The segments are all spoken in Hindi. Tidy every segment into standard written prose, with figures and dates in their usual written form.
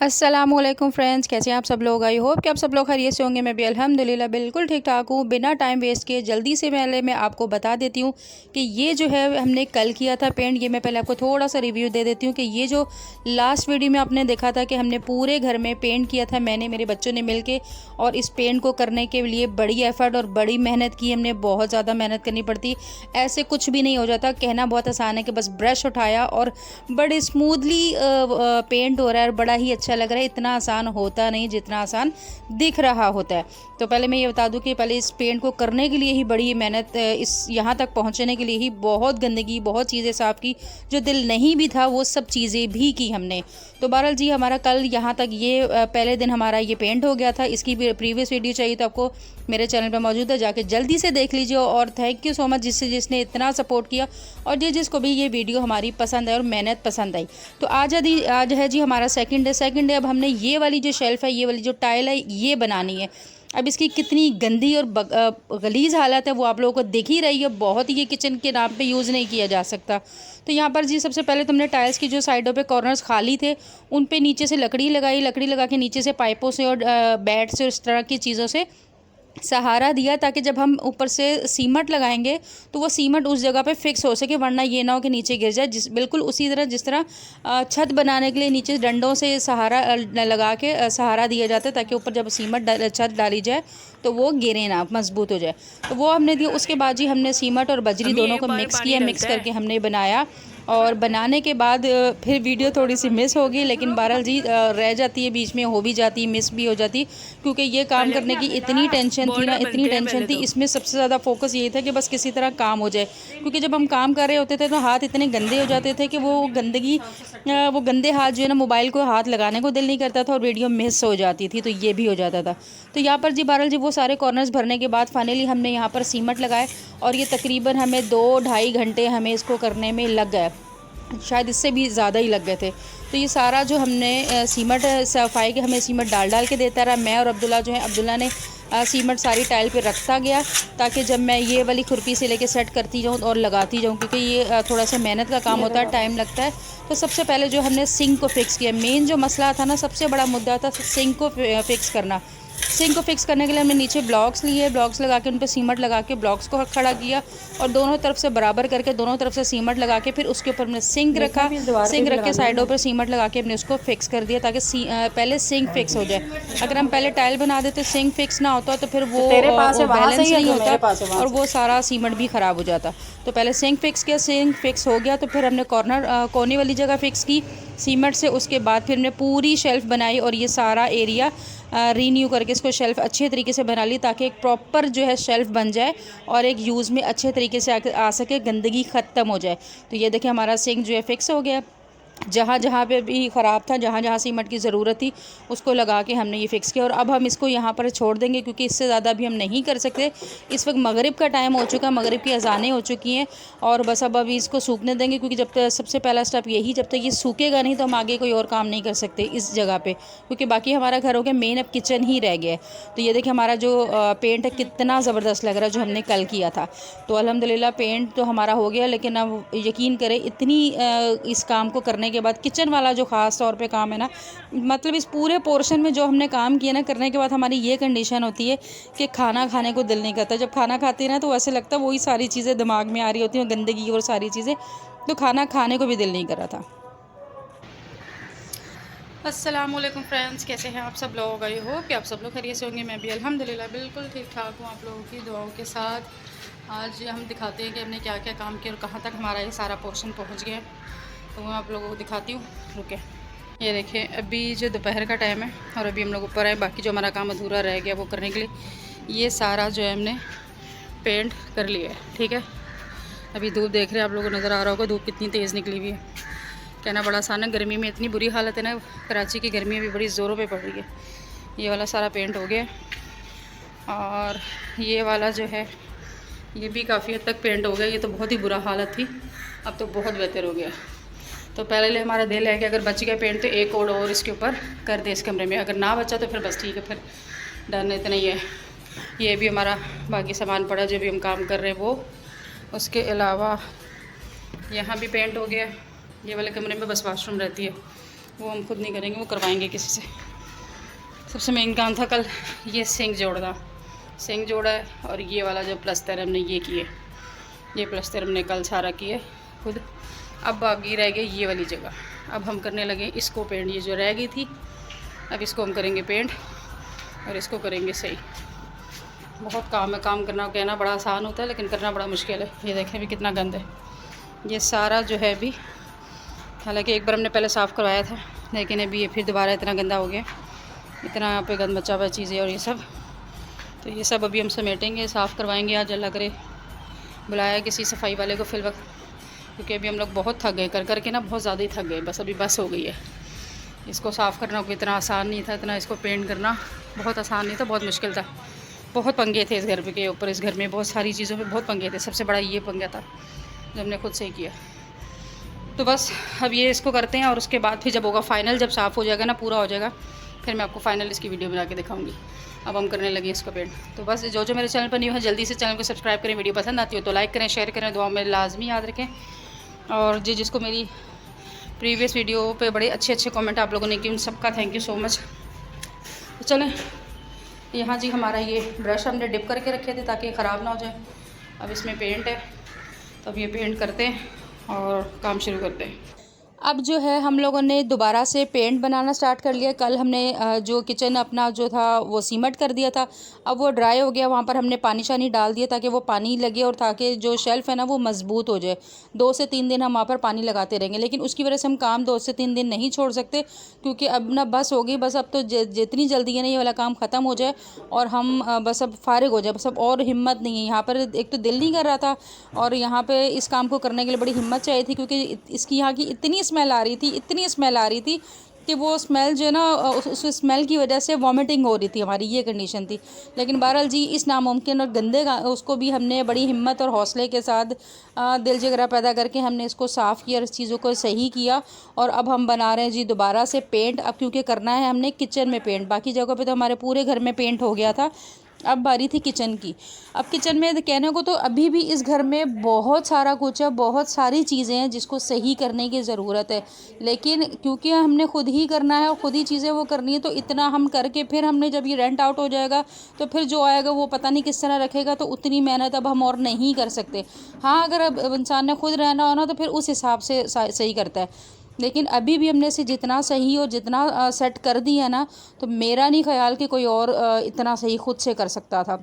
अस्सलामुअलैकुम फ्रेंड्स, कैसे हैं आप सब लोग। आई होप कि आप सब लोग खैरियत से होंगे। मैं भी अल्हम्दुलिल्लाह बिल्कुल ठीक ठाक हूँ। बिना टाइम वेस्ट किए जल्दी से पहले मैं आपको बता देती हूँ कि ये जो है हमने कल किया था पेंट। ये मैं पहले आपको थोड़ा सा रिव्यू दे देती हूँ कि ये जो लास्ट वीडियो में आपने देखा था कि हमने पूरे घर में पेंट किया था, मैंने मेरे बच्चों ने मिल के, और इस पेंट को करने के लिए बड़ी एफ़र्ट और बड़ी मेहनत की हमने। बहुत ज़्यादा मेहनत करनी पड़ती, ऐसे कुछ भी नहीं हो जाता। कहना बहुत आसान है कि बस ब्रश उठाया और बड़े स्मूथली पेंट हो रहा है और बड़ा ही अच्छा लग रहा है। इतना आसान होता नहीं जितना आसान दिख रहा होता है। तो पहले मैं ये बता दूं कि पहले इस पेंट को करने के लिए ही बड़ी मेहनत, इस यहाँ तक पहुँचने के लिए ही बहुत गंदगी, बहुत चीज़ें साफ़ की, जो दिल नहीं भी था वो सब चीज़ें भी की हमने। तो बहरहाल जी, हमारा कल यहाँ तक ये पहले दिन हमारा ये पेंट हो गया था। इसकी भी प्रीवियस वीडियो चाहिए तो आपको मेरे चैनल पर मौजूद है, जाके जल्दी से देख लीजिए। और थैंक यू सो मच जिसने इतना सपोर्ट किया और जिसको भी ये वीडियो हमारी पसंद आई और मेहनत पसंद आई। तो आज है जी हमारा सेकंड डे। अब हमने ये वाली जो शेल्फ़ है, ये वाली जो टाइल है, ये बनानी है। अब इसकी कितनी गंदी और गलीज़ हालत है वो आप लोगों को दिख ही रही है। बहुत ही ये किचन के नाम पे यूज़ नहीं किया जा सकता। तो यहाँ पर जी सबसे पहले तुमने टाइल्स की जो साइडों पे कॉर्नर्स खाली थे उन पे नीचे से लकड़ी लगा के नीचे से पाइपों से और बैट से, इस तरह की चीज़ों से सहारा दिया, ताकि जब हम ऊपर से सीमेंट लगाएंगे तो वो सीमेंट उस जगह पे फिक्स हो सके, वरना ये ना हो कि नीचे गिर जाए। बिल्कुल उसी तरह जिस तरह छत बनाने के लिए नीचे डंडों से सहारा लगा के सहारा दिया जाता है, ताकि ऊपर जब सीमेंट छत डाली जाए तो वो गिरे ना, मजबूत हो जाए। तो वो हमने दिया। उसके बाद जी हमने सीमेंट और बजरी दोनों को मिक्स किया, मिक्स करके हमने बनाया। और बनाने के बाद फिर वीडियो थोड़ी सी मिस होगी, लेकिन बहरहाल जी रह जाती है, बीच में हो भी जाती, मिस भी हो जाती, क्योंकि ये काम करने की इतनी टेंशन थी ना, इतनी टेंशन थी। इसमें सबसे ज़्यादा फोकस ये था कि बस किसी तरह काम हो जाए, क्योंकि जब हम काम कर रहे होते थे तो हाथ इतने गंदे हो जाते थे कि वो गंदे हाथ जो है ना, मोबाइल को हाथ लगाने को दिल नहीं करता था और वीडियो मिस हो जाती थी, तो ये भी हो जाता था। तो यहाँ पर जी बहरहाल जी वो सारे कॉर्नर्स भरने के बाद फाइनली हमने यहाँ पर सीमेंट लगाए, और ये तकरीबन हमें 2-2.5 घंटे हमें इसको करने में लग गए, शायद इससे भी ज़्यादा ही लग गए थे। तो ये सारा जो हमने सीमेंट सफाई के हमें सीमेंट डाल के देता रहा। मैं और अब्दुल्ला जो है, अब्दुल्ला ने सीमेंट सारी टाइल पे रखता गया, ताकि जब मैं ये वाली खुरपी से लेके सेट करती जाऊँ और लगाती जाऊँ, क्योंकि ये थोड़ा सा मेहनत का काम होता है, टाइम लगता है। तो सबसे पहले जो हमने सिंक को फिक्स किया, मेन जो मसला था ना, सबसे बड़ा मुद्दा था सिंक को फिक्स करना। सिंक को फिक्स करने के लिए हमने नीचे ब्लॉक्स लिए, ब्लॉक्स लगा के उन पर सीमेंट लगा के ब्लॉक्स को खड़ा किया, और दोनों तरफ से बराबर करके दोनों तरफ से सीमेंट लगा के फिर उसके ऊपर हमने सिंक रखा। सिंक रख के साइडों पर सीमेंट लगा के हमने उसको फिक्स कर दिया, ताकि पहले सिंक फिक्स हो जाए। अगर हम पहले टाइल बना देते, सिंक फिक्स ना होता तो फिर वो बैलेंस नहीं होता और वो सारा सीमेंट भी ख़राब हो जाता। तो पहले सिंक फिक्स किया, सिंक फिक्स हो गया तो फिर हमने कोने वाली जगह फिक्स की सीमेंट से। उसके बाद फिर हमने पूरी शेल्फ़ बनाई और ये सारा एरिया रीन्यू करके इसको शेल्फ़ अच्छे तरीके से बना ली, ताकि एक प्रॉपर जो है शेल्फ़ बन जाए और एक यूज़ में अच्छे तरीके से आ सके, गंदगी ख़त्म हो जाए। तो ये देखिए हमारा सिंक जो है फिक्स हो गया। जहाँ जहाँ पे भी ख़राब था, जहाँ जहाँ सीमेंट की ज़रूरत थी, उसको लगा के हमने ये फ़िक्स किया। और अब हम इसको यहाँ पर छोड़ देंगे, क्योंकि इससे ज़्यादा भी हम नहीं कर सकते। इस वक्त मगरिब का टाइम हो चुका, मगरिब की अज़ानें हो चुकी हैं, और बस अब अभी इसको सूखने देंगे, क्योंकि जब तक सबसे पहला स्टेप यही, जब तक ये सूखेगा नहीं तो हम आगे कोई और काम नहीं कर सकते इस जगह पर, क्योंकि बाकी हमारा घर हो गया, मेन अब किचन ही रह गया है। तो ये देखिए हमारा जो पेंट है कितना ज़बरदस्त लग रहा है, जो हमने कल किया था। तो अल्हम्दुलिल्लाह पेंट तो हमारा हो गया, लेकिन अब यकीन करें इतनी इस काम को करने के बाद, किचन वाला जो ख़ास तौर पे काम है ना, मतलब इस पूरे पोर्शन में जो हमने काम किया ना, करने के बाद हमारी ये कंडीशन होती है कि खाना खाने को दिल नहीं करता। जब खाना खाते हैं ना तो ऐसे लगता है वही सारी चीज़ें दिमाग में आ रही होती हैं, गंदगी और सारी चीज़ें, तो खाना खाने को भी दिल नहीं कर रहा था। अस्सलाम वालेकुम फ्रेंड्स, कैसे हैं आप सब लोग। आई होप कि आप सब लोग खैरियत से होंगे। मैं भी अल्हम्दुलिल्लाह बिल्कुल ठीक ठाक हूँ, आप लोगों की दुआओं के साथ। आज हम दिखाते हैं कि हमने क्या क्या काम किया और कहाँ तक हमारा ये सारा पोर्शन पहुँच गया, तो मैं आप लोगों को दिखाती हूँ। रुके, ये देखें अभी जो दोपहर का टाइम है और अभी हम लोग ऊपर आए, बाकी जो हमारा काम अधूरा रह गया वो करने के लिए। ये सारा जो है हमने पेंट कर लिया है, ठीक है। अभी धूप देख रहे हैं, आप लोगों को नज़र आ रहा होगा धूप कितनी तेज़ निकली हुई है। कहना बड़ा आसान है, गर्मी में इतनी बुरी हालत है ना, कराची की गर्मी अभी बड़ी ज़ोरों पे पड़ रही है। ये वाला सारा पेंट हो गया, और ये वाला जो है ये भी काफ़ी हद तक पेंट हो गया। ये तो बहुत ही बुरा हालत थी, अब तो बहुत बेहतर हो गया। तो पहले हमारा दिल है कि अगर बच गया पेंट तो एक और इसके ऊपर कर दे इस कमरे में, अगर ना बचा तो फिर बस ठीक है, फिर डरना इतना ही है। ये भी हमारा बाकी सामान पड़ा जो भी हम काम कर रहे हैं वो। उसके अलावा यहाँ भी पेंट हो गया। ये वाले कमरे में बस वाशरूम रहती है, वो हम खुद नहीं करेंगे, वो करवाएंगे किसी से। सबसे मेन काम था कल ये सिंक जोड़ना, सिंक जोड़ा है, और ये वाला जो प्लस्तर हमने ये किए, ये प्लस्तर हमने कल सारा किए खुद। अब बाकी रह गई ये वाली जगह, अब हम करने लगे इसको पेंट। ये जो रह गई थी अब इसको हम करेंगे पेंट और इसको करेंगे सही। बहुत काम है, काम करना कहना बड़ा आसान होता है लेकिन करना बड़ा मुश्किल है। ये देखें अभी कितना गंद है ये सारा जो है अभी। हालांकि एक बार हमने पहले साफ़ करवाया था लेकिन अभी ये फिर दोबारा इतना गंदा हो गया, इतना यहाँ पे गंद मचा हुआ चीज़ें और ये सब। तो ये सब अभी हम समेटेंगे, साफ़ करवाएंगे। आज अल्लाह करे बुलाया किसी सफाई वाले को फिल वक्त, क्योंकि अभी हम लोग बहुत थक गए कर कर के ना, बहुत ज़्यादा ही थक गए। बस अभी बस हो गई है। इसको साफ़ करना कोई इतना आसान नहीं था, इतना इसको पेंट करना बहुत आसान नहीं था, बहुत मुश्किल था। बहुत पंगे थे इस घर के ऊपर, इस घर में बहुत सारी चीज़ों में बहुत पंगे थे। सबसे बड़ा ये पंगा था जो हमने खुद से ही किया। तो बस अब ये इसको करते हैं और उसके बाद फिर जब होगा फ़ाइनल, जब साफ़ हो जाएगा ना, पूरा हो जाएगा, फिर मैं आपको फ़ाइनल इसकी वीडियो बना के दिखाऊंगी। अब हम करने लगे इसका पेंट। तो बस जो मेरे चैनल पर न्यू है जल्दी से चैनल को सब्सक्राइब करें, वीडियो पसंद आती हो तो लाइक करें, शेयर करें, दुआ में लाजमी याद रखें। और जिसको मेरी प्रीवियस वीडियो पे बड़े अच्छे अच्छे कमेंट आप लोगों ने किए, उन सबका थैंक यू सो मच। तो चलें, यहाँ जी हमारा ये ब्रश हमने डिप करके रखे थे ताकि ख़राब ना हो जाए। अब इसमें पेंट है, तो अब ये पेंट करते हैं और काम शुरू करते हैं। अब जो है हम लोगों ने दोबारा से पेंट बनाना स्टार्ट कर लिया। कल हमने जो किचन अपना जो था वो सीमेंट कर दिया था, अब वो ड्राई हो गया। वहाँ पर हमने पानी शानी डाल दिया ताकि वो पानी लगे और ताकि जो शेल्फ़ है ना वो मज़बूत हो जाए। 2 से 3 दिन हम वहाँ पर पानी लगाते रहेंगे, लेकिन उसकी वजह से हम काम 2 से 3 दिन नहीं छोड़ सकते, क्योंकि अब ना बस हो गई। बस अब तो जितनी जल्दी है ना ये वाला काम ख़त्म हो जाए और हम बस अब फ़ारिग हो जाए। बस अब और हिम्मत नहीं है यहाँ पर। एक तो दिल नहीं कर रहा था और यहाँ पर इस काम को करने के लिए बड़ी हिम्मत चाहिए थी, क्योंकि इसकी यहाँ की इतनी स्मेल आ रही थी, इतनी स्मेल आ रही थी कि वो स्मेल जो है ना, उस स्मेल की वजह से वॉमिटिंग हो रही थी। हमारी ये कंडीशन थी। लेकिन बहरहाल जी इस नामुमकिन और गंदे उसको भी हमने बड़ी हिम्मत और हौसले के साथ दिल जिगरा पैदा करके हमने इसको साफ़ किया, इस चीज़ों को सही किया। और अब हम बना रहे हैं जी दोबारा से पेंट। अब क्योंकि करना है हमने किचन में पेंट, बाकी जगहों पे तो हमारे पूरे घर में पेंट हो गया था, अब बारी थी किचन की। अब किचन में कहने को तो अभी भी इस घर में बहुत सारा कुछ है, बहुत सारी चीज़ें हैं जिसको सही करने की ज़रूरत है। लेकिन क्योंकि हमने खुद ही करना है और ख़ुद ही चीज़ें वो करनी है, तो इतना हम करके फिर हमने जब ये रेंट आउट हो जाएगा तो फिर जो आएगा वो पता नहीं किस तरह रखेगा। तो उतनी मेहनत अब हम और नहीं कर सकते। हाँ, अगर अब इंसान ने खुद रहना हो ना तो फिर उस हिसाब से सही करता है। लेकिन अभी भी हमने से जितना सही और जितना सेट कर दिया ना, तो मेरा नहीं ख्याल कि कोई और इतना सही खुद से कर सकता था,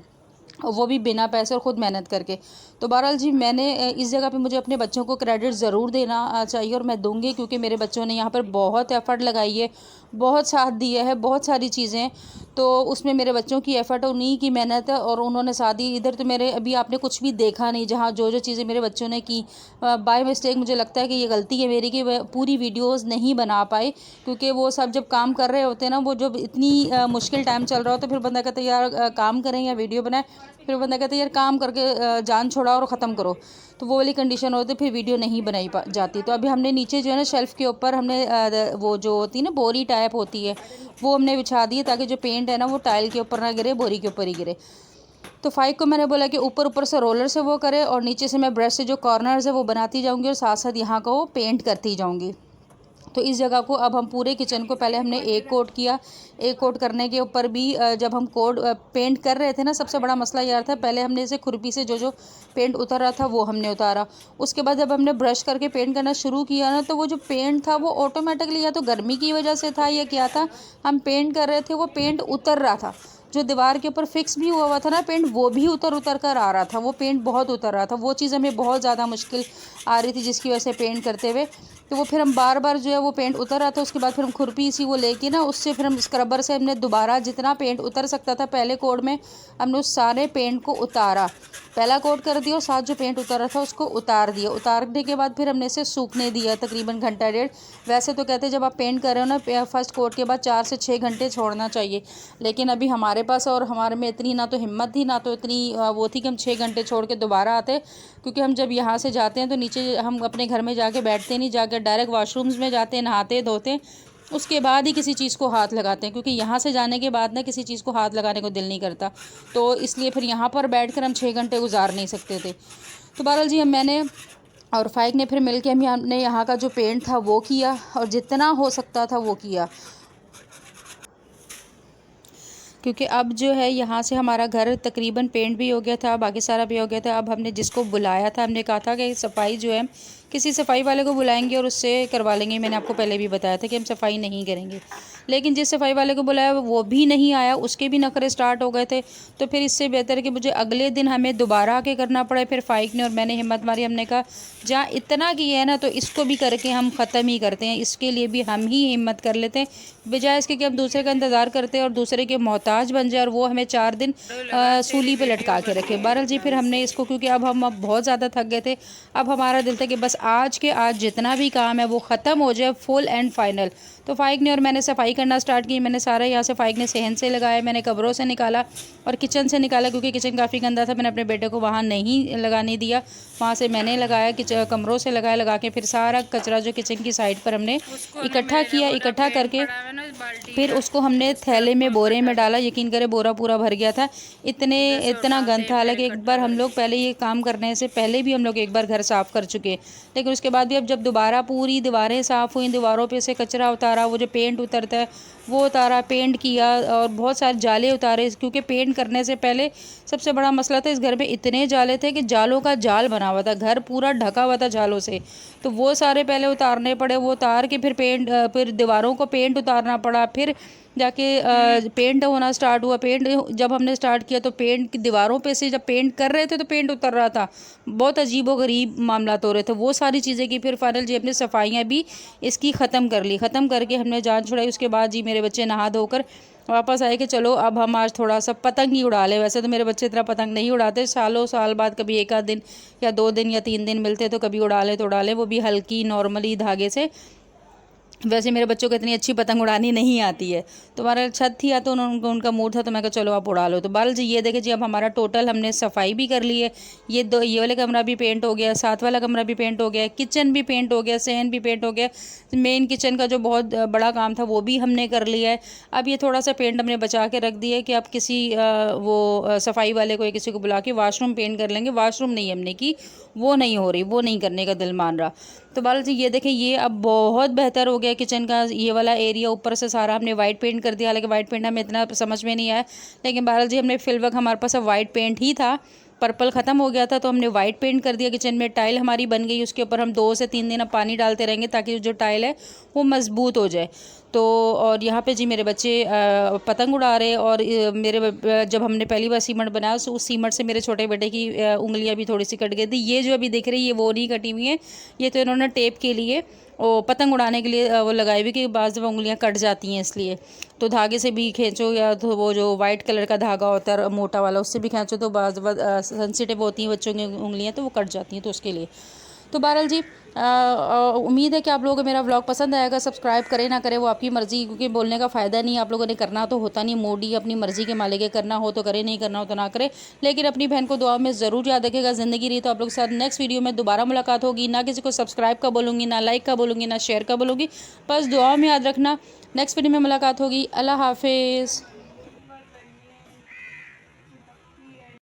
वो भी बिना पैसे और ख़ुद मेहनत करके। तो बहरहाल जी मैंने इस जगह पे मुझे अपने बच्चों को क्रेडिट ज़रूर देना चाहिए और मैं दूंगी, क्योंकि मेरे बच्चों ने यहाँ पर बहुत एफ़र्ट लगाई है, बहुत साथ दिया है, बहुत सारी चीज़ें। तो उसमें मेरे बच्चों की एफ़र्ट, उन्हीं की मेहनत है और उन्होंने साथ दी। इधर तो मेरे अभी आपने कुछ भी देखा नहीं, जहाँ जो जो चीज़ें मेरे बच्चों ने की बाय मिस्टेक, मुझे लगता है कि ये गलती है मेरी कि वह पूरी वीडियोस नहीं बना पाए, क्योंकि वो सब जब काम कर रहे होते हैं ना, वो जब इतनी मुश्किल टाइम चल रहा हो तो फिर बंदा कहता है यार काम करें या वीडियो बनाए, फिर बंदा कहता है यार काम करके जान छोड़ाओ और ख़त्म करो। तो वो वाली कंडीशन होती है, फिर वीडियो नहीं बनाई जाती। तो अभी हमने नीचे जो है ना शेल्फ़ के ऊपर हमने वो जो होती है ना बोरी टाइप होती है, वो हमने बिछा दी है ताकि जो पेंट है ना वो टाइल के ऊपर ना गिरे, बोरी के ऊपर ही गिरे। तो फाइक को मैंने बोला कि ऊपर से रोलर से वो करे और नीचे से मैं ब्रश से जो कॉर्नर्स है वो बनाती जाऊँगी और साथ साथ यहाँ को पेंट करती जाऊँगी। तो इस जगह को अब हम पूरे किचन को पहले हमने एक कोट किया। एक कोट करने के ऊपर भी जब हम पेंट कर रहे थे ना, सबसे बड़ा मसला यार था, पहले हमने इसे खुरपी से जो पेंट उतर रहा था वो हमने उतारा। उसके बाद जब हमने ब्रश करके पेंट करना शुरू किया ना, तो वो जो पेंट था वो ऑटोमेटिकली या तो गर्मी की वजह से था या क्या था, हम पेंट कर रहे थे वो पेंट उतर रहा था। जो दीवार के ऊपर फिक्स भी हुआ था ना पेंट, वो भी उतर कर आ रहा था, वो पेंट बहुत उतर रहा था। वो चीज़ हमें बहुत ज़्यादा मुश्किल आ रही थी जिसकी वजह से पेंट करते हुए। तो वो फिर हम बार बार जो है वो पेंट उतर रहा था, उसके बाद फिर हम खुरपी सी वो लेके ना उससे फिर हम स्क्रबर से हमने दोबारा जितना पेंट उतर सकता था पहले कोट में, हमने उस सारे पेंट को उतारा, पहला कोट कर दिया और साथ जो पेंट उतर रहा था उसको उतार दिया। उतारने के बाद फिर हमने इसे सूखने दिया तकरीबन घंटा डेढ़। वैसे तो कहते हैं जब आप पेंट कर रहे हो ना फर्स्ट कोट के बाद 4 से 6 घंटे छोड़ना चाहिए, लेकिन अभी हमारे पास और हमारे में इतनी ना तो हिम्मत थी ना तो इतनी वो थी कि हम 6 घंटे छोड़ के दोबारा आते, क्योंकि हम जब यहाँ से जाते हैं तो नीचे हम अपने घर में जाके बैठते नहीं, जाकर डायरेक्ट वॉशरूम्स में जाते हैं, नहाते धोते, उसके बाद ही किसी चीज़ को हाथ लगाते हैं, क्योंकि यहाँ से जाने के बाद ना किसी चीज़ को हाथ लगाने को दिल नहीं करता। तो इसलिए फिर यहाँ पर बैठकर हम 6 घंटे गुजार नहीं सकते थे। तो बहरहाल जी मैंने और फ़ाइक ने फिर मिल के हमने यहाँ का जो पेंट था वो किया और जितना हो सकता था वो किया, क्योंकि अब जो है यहाँ से हमारा घर तकरीबन पेंट भी हो गया था, बाकी सारा भी हो गया था। अब हमने जिसको बुलाया था, हमने कहा था कि सफाई जो है किसी सफाई वाले को बुलाएंगे और उससे करवा लेंगे। मैंने आपको पहले भी बताया था कि हम सफाई नहीं करेंगे, लेकिन जिस सफाई वाले को बुलाया वो भी नहीं आया, उसके भी नखरे स्टार्ट हो गए थे। तो फिर इससे बेहतर कि मुझे अगले दिन हमें दोबारा आके करना पड़े। फिर फ़ाइक ने और मैंने हिम्मत मारी, हमने कहा जहाँ इतना किया है ना तो इसको भी करके हम ख़त्म ही करते हैं, इसके लिए भी हम ही हिम्मत कर लेते हैं, बजाय इसके कि हम दूसरे का इंतज़ार करते हैं और दूसरे के मोहताज बन जाए और वो हमें 4 दिन सूली पे लटका के रखे। बहरहाल जी फिर हमने इसको, क्योंकि अब हम बहुत ज़्यादा थक गए थे, अब हमारा दिल था कि बस आज के आज जितना भी काम है वो ख़त्म हो जाए, फुल एंड फाइनल। तो फ़ाइक ने और मैंने सफाई करना स्टार्ट की। मैंने सारा यहाँ से फ़ाइक ने सहन से लगाया, मैंने कब्रों से निकाला और किचन से निकाला, क्योंकि किचन काफ़ी गंदा था। मैंने अपने बेटे को वहाँ नहीं लगाने दिया, वहाँ से मैंने लगाया, कमरों से लगाया। लगा के फिर सारा कचरा जो किचन की साइड पर हमने इकट्ठा किया, इकट्ठा करके फिर उसको हमने थैले में, बोरे में डाला। यकीन करें बोरा पूरा भर गया था, इतना गंद था। हालांकि एक बार हम लोग पहले ये काम करने से पहले भी हम लोग एक बार घर साफ़ कर चुके, लेकिन उसके बाद भी अब जब दोबारा पूरी दीवारें साफ़ हुई, दीवारों पे से कचरा उतारा, वो जो पेंट उतरता है वो उतारा, पेंट किया और बहुत सारे जाले उतारे, क्योंकि पेंट करने से पहले सबसे बड़ा मसला था इस घर में इतने जाले थे कि जालों का जाल बना हुआ था, घर पूरा ढका हुआ था जालों से। तो वो सारे पहले उतारने पड़े, वो उतार के फिर दीवारों को पेंट उतारना पड़ा, फिर जाके पेंट होना स्टार्ट हुआ। पेंट जब हमने स्टार्ट किया तो पेंट की दीवारों पे से जब पेंट कर रहे थे तो पेंट उतर रहा था, बहुत अजीब व गरीब मामला हो रहे थे। वो सारी चीज़ें की, फिर फाइनल जी अपने सफाइयाँ भी इसकी ख़त्म कर ली। ख़त्म करके हमने जान छुड़ाई। उसके बाद जी मेरे बच्चे नहा धोकर वापस आए कि चलो अब हम आज थोड़ा सा पतंग ही उड़ा लें। वैसे तो मेरे बच्चे इतना पतंग नहीं उड़ाते, सालों साल बाद कभी एक आध दिन या 2 दिन या 3 दिन मिलते तो कभी उड़ा लें तो उड़ा लें, वो भी हल्की नॉर्मली धागे से। वैसे मेरे बच्चों को इतनी अच्छी पतंग उड़ानी नहीं आती है। तो हमारा छत थी या तो उनका मूड था, तो मैं कहा चलो आप उड़ा लो। तो बाल जी ये देखे जी अब हमारा टोटल हमने सफाई भी कर ली है। ये वाले कमरा भी पेंट हो गया, साथ वाला कमरा भी पेंट हो गया, किचन भी पेंट हो गया, सहन भी पेंट हो गया। मेन किचन का जो बहुत बड़ा काम था वो भी हमने कर लिया है। अब ये थोड़ा सा पेंट हमने बचा के रख दिया है कि अब किसी सफाई वाले को या किसी को बुला के वाशरूम पेंट कर लेंगे। वाशरूम नहीं हमने की, वो नहीं हो रही, वो नहीं करने का दिल मान रहा। तो बाल जी ये देखें ये अब बहुत बेहतर हो गया किचन का ये वाला एरिया। ऊपर से सारा हमने वाइट पेंट कर दिया, हालांकि वाइट पेंट हमें इतना समझ में नहीं आया, लेकिन बहरहाल जी हमने फिल वक्त हमारे पास अब वाइट पेंट ही था, पर्पल ख़त्म हो गया था तो हमने वाइट पेंट कर दिया। किचन में टाइल हमारी बन गई, उसके ऊपर हम 2 से 3 दिन अब पानी डालते रहेंगे ताकि जो टाइल है वो मज़बूत हो जाए। तो और यहाँ पे जी मेरे बच्चे पतंग उड़ा रहे, और जब हमने पहली बार सीमेंट बनाया उस सीमेंट से मेरे छोटे बेटे की उंगलियाँ भी थोड़ी सी कट गई थी। ये जो अभी दिख रही है वो नहीं कटी हुई है, ये तो इन्होंने टेप के लिए वो पतंग उड़ाने के लिए वो लगाई हुई कि बाज़ दफ़ा उंगलियाँ कट जाती हैं इसलिए। तो धागे से भी खींचो या तो वो जो वाइट कलर का धागा होता है मोटा वाला उससे भी खींचो तो बाज़ दफ़ा सेंसिटिव होती हैं बच्चों की उंगलियाँ, तो वो कट जाती हैं, तो उसके लिए। तो बहरहाल जी उम्मीद है कि आप लोगों को मेरा व्लॉग पसंद आएगा। सब्सक्राइब करें ना करें वो आपकी मर्ज़ी, क्योंकि बोलने का फ़ायदा नहीं, आप लोगों ने करना तो होता नहीं। मोडी अपनी मर्ज़ी के मालिक है, करना हो तो करें, नहीं करना हो तो ना करें, लेकिन अपनी बहन को दुआ में ज़रूर याद रखेगा। ज़िंदगी रही तो आप लोग के साथ नेक्स्ट वीडियो में दोबारा मुलाकात होगी। ना किसी को सब्सक्राइब का बोलूँगी, ना लाइक का बोलूँगी, ना शेयर का बोलूँगी, बस दुआ में याद रखना। नेक्स्ट वीडियो में मुलाकात होगी। अल्लाह हाफिज़।